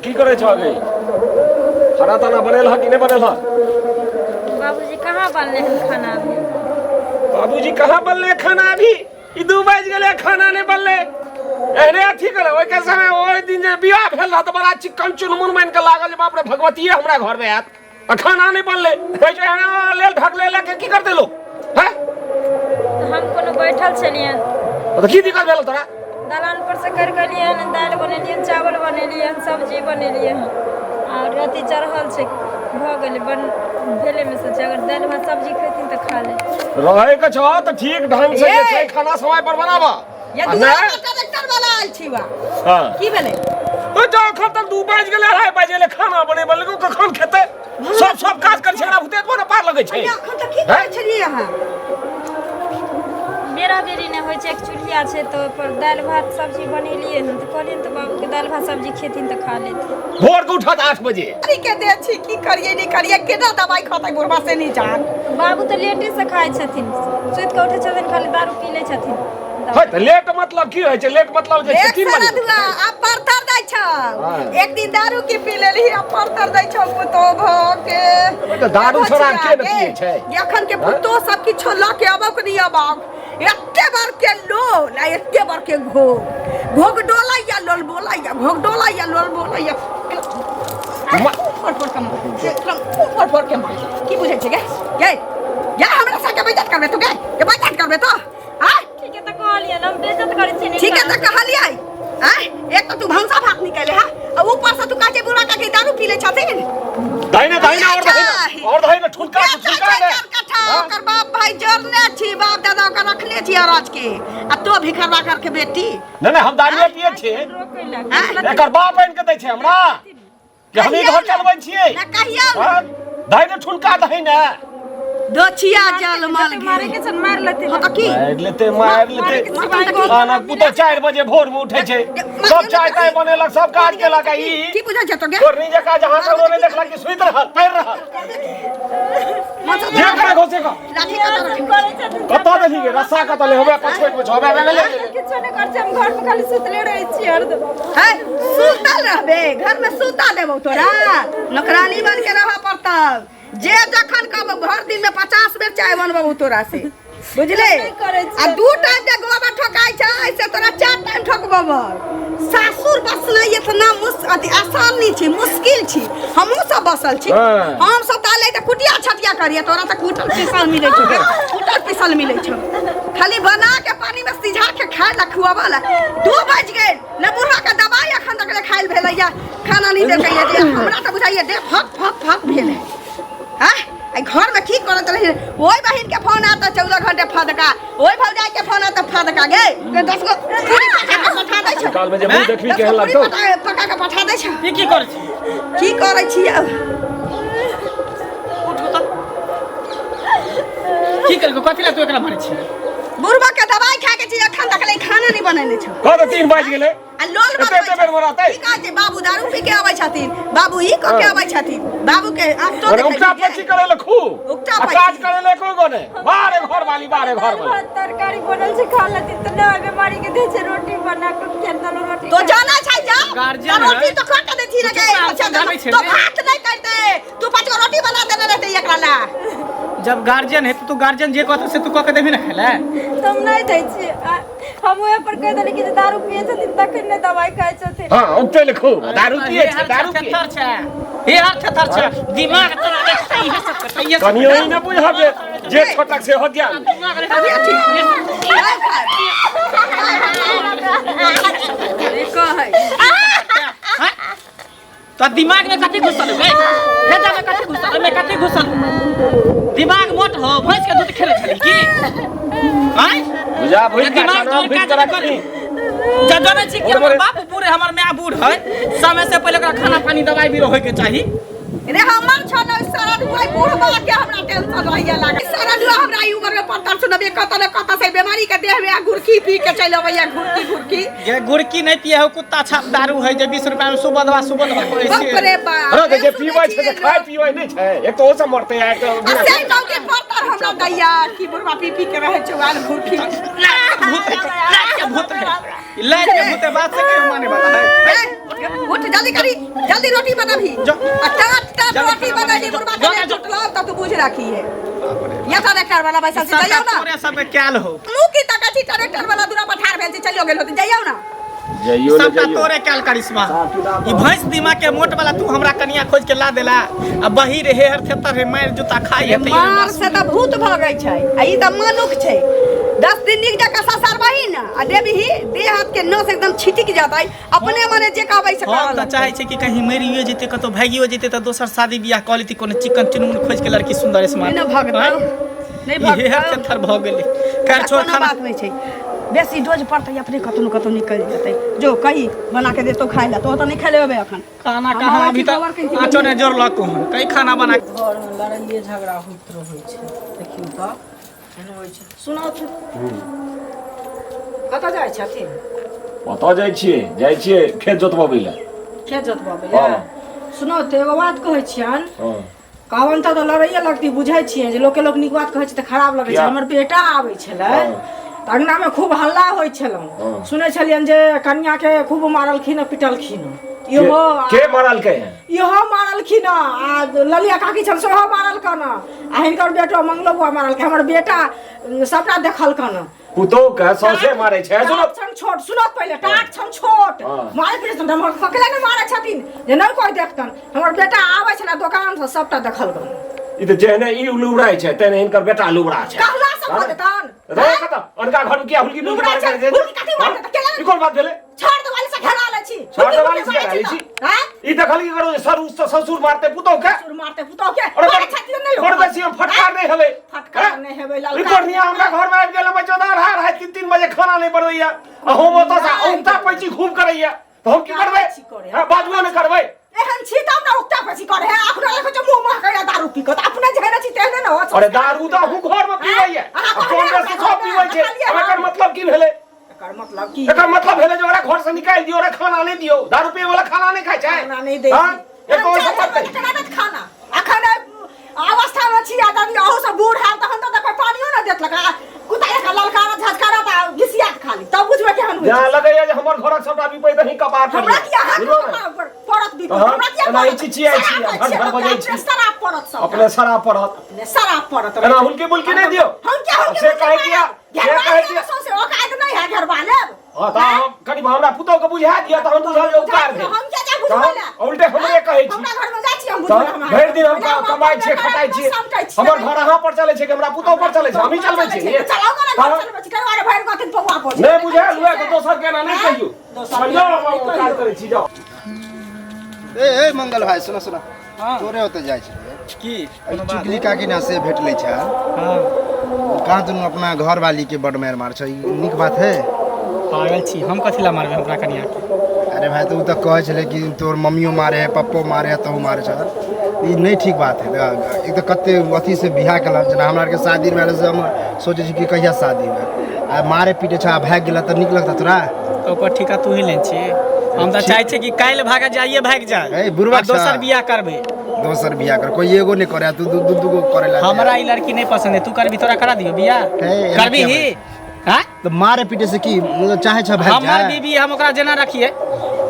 की करे छो अभी खाना ताना बनेल कि नहीं बनेल? बाबूजी कहाँ बनले हैं खाना अभी? बाबूजी कहाँ बनले खाना अभी? 2 बज गए खाना नहीं बनले। अरे अथी करे ओइ के समय ओइ दिन जे बियाह भेल रहा त बड़ा चिकन चुनमुन मान के लागल बाप रे भगवतीये हमरा घर में आत आ खाना नहीं बनले। कहै छै लेल ढक ले के की करते लोग हैं? हम कोनो बैठल छलिए तो की दिक्कत भेल तोरा? दलान पर से कर गलिए दाल बनेलिए चावल बनेलिए सब्जी बनेलिए और राति चढ़ल छै भ गेलै बन भेले में से अगर दाल भात सब्जी खेथिन त खा ले। रहे के छ त ठीक ढंग से जे छै खाना समय पर बनाबा। ये ट्रैक्टर वाला आइल छी बा। हां की भेले? ओ जो खन तक 2 बज गेले 2:30 बजे ले खाना बनेबे लगो कखन खेते? सब काज कर छेड़ा भूते तो पार लगे छै। अखन तक की करै छलिए अहाँ? बेरा बेरी ने होय छै एक चूल्हा छै तो पर दाल भात सब्जी बनेलिए हन त कहलियन त बाबू के दाल भात सब्जी खेथिन त खा लेथिन। भोर के उठत 8 बजे। अरे के दे छी की करिए नहीं करिए केना दवाई खतै बुढ़बा से नहीं जान। बाबू त लेटे से खाय छथिन सुत के उठे छथिन खाली दारू पी ले छथिन। है त लेट मतलब की होय छै? लेट मतलब जे 3 बजे अब परतर दै छ। एक दिन दारू की पी लेली अब परतर दै छ पुतो भ के। त दारू छोड़ा के न पिए छै? एखन के पुतो सब किछ ल के अबौ के नहीं अबौ। एते बार के लो ना एते बार के घोग डोलाइया लोल बोलाइया घोग डोलाइया लोल बोलाइया फोड़ के मार की बुझै छै गे हमरा संगे बेइज्जत करबे तू गे ये बेइज्जत करबे तो हां ठीक है त कहलियन हम बेइज्जत करै छी नहीं। ठीक है त कहलियै हां एक तो तू भंसा भात निकाले हां और ऊपर से तू काजे बुरा का के दारू पी ले छथिन। दाहिने और दाहिने ठुलका दे। ओकर बाप भाई जरने छी बाप दादा का रखले छी राज के आ तो भिखारा करके बेटी नहीं हम दारू पिए छी। एकर बाप आइन के दै छै हमरा कि हम ई घर चलबै छियै ना कहिया दाहिने ठुलका दाहिने दोछिया जल माल मारे के सन मार लेते हो तो की मार लेते खाना पुतो 4 बजे भोर में उठे छै सब चाय ताय बनेलक सब काज केलक ई की बुझै छै तो गे तोर नहीं जका जहां से रोने देखला कि सुइत रहल पैर रहल जे का घोसे का लाठी का कत देखी गे रस्सा कत ले होबे पछोट में छबे गेले किछ नहीं कर छै हम घर में खाली सुतले रहै छी हरदम। है सुतल रहबे घर में सुता देबो तोरा नौकरानी बन के रह पड़तौ जे जखन कब भर दिन में 50 बेर चाय बनबो तोरा से बुझले आ 2 टाइम के गोबर ठोकाई छै ऐसे तोरा 4 टाइम ठोकबो। सासुर बसना इतना आसान नहीं छी मुश्किल छी हमहू सब बसल छी हम सब ताले त कुटिया छटिया करिए तोरा त कुटल पिसल मिलै छै कुटल पिसल मिलै छै खाली बना के पानी में सिझा के खाय ला खुआबा ला 2 बज गेल न बुढ़ा का दवाई अखन तक ले खाइल भेलैया खाना नहीं देकैया जे हमरा त बुझाइए दे फक भेलै हां आई घर में की करत रही ओई बहिन के फोन आता 14 घंटे फदका ओई भौजाई के फोन आता फदका गे 10 गो पूरी पठा दै छ काल में जे मुंह देखली के हल्ला तो पका के पठा दै छ की करै छी की करै छी अब उठ तो की करबो कथि ला तू एकरा मारै छी? बुढ़बा के दवाई खा के छी अखन तक ले खाना नहीं बनेने छ कत 3 बज गेले आ लोल एते बेर मराते की कहै छै बाबू दारू पी के आबै छथिन बाबू ई क के आबै छथिन बाबू के अब तो और उक्टा पची करे ले खू उक्टा काज करे ले को गने बारे घर वाली तरकारी बनल छै खा लेती त ना बीमारी के दे छै रोटी बना के खेतल रोटी तो जाना छै जा गार्जियन रोटी तो खा के देती रे तो भात नहीं करते तू 5 गो रोटी बना देने रहते एकरा ला जब गार्जियन है तो गार्जियन जे कहत से तू क के देबी ना खेला तुम नहीं दै छी हम ओए पर कह देली कि दारू पिए छथिन तखन ने दवाई खाइ छथिन। हां उठे ले खू दारू पिए छै दारू पिए थर छै हे हाथ थर छै दिमाग तोरा देखै है सब करतै ये कनियो ई न बुझाबे जे छोटक से हो ज्ञान तो दिमाग में कथि घुसल है भेजा में कथि घुसल में कथि घुसल दिमाग मोट हो भैंस के दूध खेले छली की हैं बुझा भइल दिमाग का फिट करा करी जगने छी कि हमर बाप बूढ़ हमर माय बूढ़ है समय से पहले ओकरा खाना पानी दवाई भी होय के चाहिए रे हमर छन सारा दुआई बुढ़बा के हमरा टेंशन रहैया लागे सारा दुआ हमरा ई उम्र में पत्थर सुनबे कत से बीमारी के देह में गुरकी पी के चल अबैया गुरकी ये गुरकी नहीं पिए हो कुत्ता छाप दारू है जे 20 रुपया में सुबह बाप रे बाप अरे जे पीबै छै त खाय पीबै नै छै एक तो ओ सब मरते है असे गांव के पत्थर हमरा दैया की बुढ़बा पी के रहे चवाल गुरकी लाइट के भूत बात से क्यों माने वाला है उठ जल्दी करी जल्दी रोटी बना भी टाट रोटी बना दी बुढ़बा के चटला तब तू बुझ रखी है या तो ट्रैक्टर वाला पैसा से जाइयो ना तोरे सब क्याल हो मुंह की तक छी ट्रैक्टर वाला दूरा पठार भेल से चलियो गेल होती जाइयो ना जइयो सबका तोरे क्याल करिश्मा ई भैंस दिमाग के मोट वाला तू हमरा कनिया खोज के ला देला आ बही रे हेर थेतर रे मार जूता खाई हेतै मार से त भूत भगै छै आ ई त मनुख छै 10 दिन निक जका ससर बही ना आ देबही देह हाथ के नस एकदम छिटिक जातै अपने मने जे कहबै से हम त चाहे छै कि कहीं मरियो जेते कतो भागियो जेते त दोसर शादी बियाह क लेती कोनो चिकन चुनमुन खोज के लड़की सुंदर स्मार्ट नहीं भगता नहीं भगता हेर थेतर भ गेलै कर छोड़ खाना बात नहीं छै बेसी डोज पड़तै अपने कतौ निकल जेतै जो कही बना के देतो खाइ ला तो त नहीं खेले होबे अखन खाना कहाँ अभी तक आचो ने जोर लको हन कई खाना बना घर में लड़ाइए झगड़ा होइत रहै छै देखियो त एहन होइ छै सुनाउ त कतऽ जाइ छथिन ओतऽ जाइ छियै खेत जोतबबै ला खेत जोतबबै लए सुनाउ त एगो बात कहै छियन हां कहन त लड़ाइए लगती बुझै छियै जे लोक नीक बात कहै छै त खराब लगै छै हमर बेटा आबै छलै त अंगना में खूब हल्ला होइ छलौ सुनै छलियन जे कन्या के खूब मारलखिन पिटलखिन इहो के मारल के इहो मारलखिन आ ललिया काकी छल सेहो मारल कन आ हिनकर बेटो मंगलो बुआ मारल के हमर बेटा सबटा देखल कन पुतो के सौसे मारै छै छोट सुनो पहले टाट छन छोट मारे फिर हम पकड़े ने मारे छथिन जे नहीं कोई देखतन हमर बेटा आबै छला दुकान से सबटा देखल कन ई त जेहने ई लुबराय छै तेने हिनकर बेटा लुबरा छै कहला सब देतन रे कत अनका घर में किया हुलकी लुबरा छै हुलकी कथि मार देत केला ई कोन बात भेले छोड़ दे वाली से घेरा ले छी छोड़ दे वाली से घेरा ले छी हां ई देखल की करो सर उस ससुर मारते पुतो के ससुर मारते पुतो के और छथिन नहीं छोड़ बेसी हम फटकार नहीं हवे फटकार नहीं हेबे ई कोनिया हमरा घर में आबि गेल हम चौदार हार है 3 बजे खाना नहीं बनैया आ हम ओतऽ से औंता पैची खूब करैया तो हम की करबै हां बाजबो नहीं करबै एहन छी तब ना उक्ता पैची करे है अपना लेके जो मुंह में कया दारू पी के अपने जेहने छी तेहने न हो अरे दारू तो हम घर में पीबैया कौन से सब पीबै छै एकर मतलब की भेलै एकर मतलब की एकर मतलब भेलै जे ओकरा घर से निकाल दियो ओकरा खाना नहीं दियो दारू पिए वाला खाना नहीं खाय छै खाना नहीं दे हां एक और सब खाना अखन अवस्था में छी आदमी अहो से बूढ़ है तहन त कोई पानियो न देत लगा कुतारे का ललकारा झटकारा त घिसिया खाली तब बुझबे केहन होय यहां लगैया जे हमर घरक सबटा विपै दही कपार पर हमरा किया परत भी हमरा किया नहीं चिचिया छी घर बजै छी शराब परत सब अपने शराब पड़त अपने शराब परत एना हुलकी बुलकी नहीं दियो हम क्या हो से कहे किया से कहे किया सोसे औकात नहीं है घर वाले हां त हम कनी हमरा पुतो के बुझा दिया त हम बुझल जे उपकार भेल हम क्या क्या बुझबैला उल्टे हमरे कहै छी हमरा घर में जाइ छी हम बुझबैला भरि दिन हम कमाई छी खटाई छी हमर घर अहाँ पर चले छै कि हमरा पुतो पर चले छै हम ही चलबै छी चलाओ ना घर चलबै छी करवारे भरि गथिन पौवा पर नहीं बुझल हुआ तो दोसर के ना नहीं कहियो समझो उपकार करै छी जाओ ए मंगल भाई सुनो सुनो तोरे होते जाइ छै की चुगली काकी ना से भेट लै छै हां कहाँ तुम अपना घर वाली के बड मार मार छै नीक बात है पागल छी हम कथि ला मारबे हमरा कनिया के अरे भाई तू तो कहै छले कि तोर मम्मियो मारे है पप्पो मारे है तहु मारे छ ई नहीं ठीक बात है एक तो कते अथी से बियाह केला जना हमरा के शादी में से हम सोचे छी कि कहिया शादी है आ मारे पीटे छ भाग गेला त नीक लगता तोरा तो ओकर ठिका तू ही लेन छी हम त चाहे छी कि काल भागा जाइए भाग जा ए बुरबा दोसर बियाह करबे दोसर बियाह कर कोई एगो नहीं करे तू दू गो करे ला हमरा ई लड़की नहीं पसंद है तू करबी तोरा करा दियो बियाह करबी ही हां तो मारे पीटे से की मतलब चाहे छ भाग जा हमर बीबी हम ओकरा जेना रखिए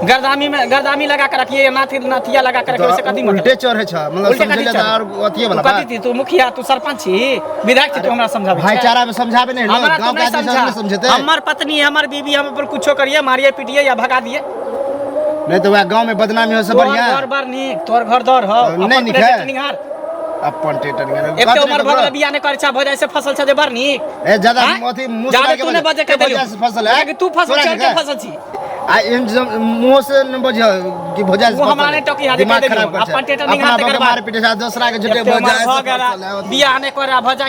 गर्दामी लगा के रखिए नाथिया लगा के रखिए उसे कदी मत उल्टे चढ़े छ मतलब समझले त और अथिए वाला कदी थी तू मुखिया तू सरपंच छी विधायक छी तू हमरा समझाबे भाईचारा में समझाबे नहीं लोग गांव के आदमी नहीं समझते हमर पत्नी हमर बीबी हम पर कुछो करिए मारिए पीटिए या भगा दिए नहीं तो वह गांव में बदनामी हो सब बढ़िया घर बार नी तोर घर दर हो नहीं निक है निहार अपन टेटर एक तो उमर भर बियाह ने कर छ भ जाय से फसल छ जे बार नी ए ज्यादा अथी मुंह ज्यादा तू ने बजे के देलियो फसल है कि तू फसल छ के फसल छी आ इन मुंह से न बजे कि भजा वो हमारा ने टोकी हाथ दे दियो अपन टेटर निहार ते कर मार पीटे दूसरा के झुटे भजा बियाह ने कर भजा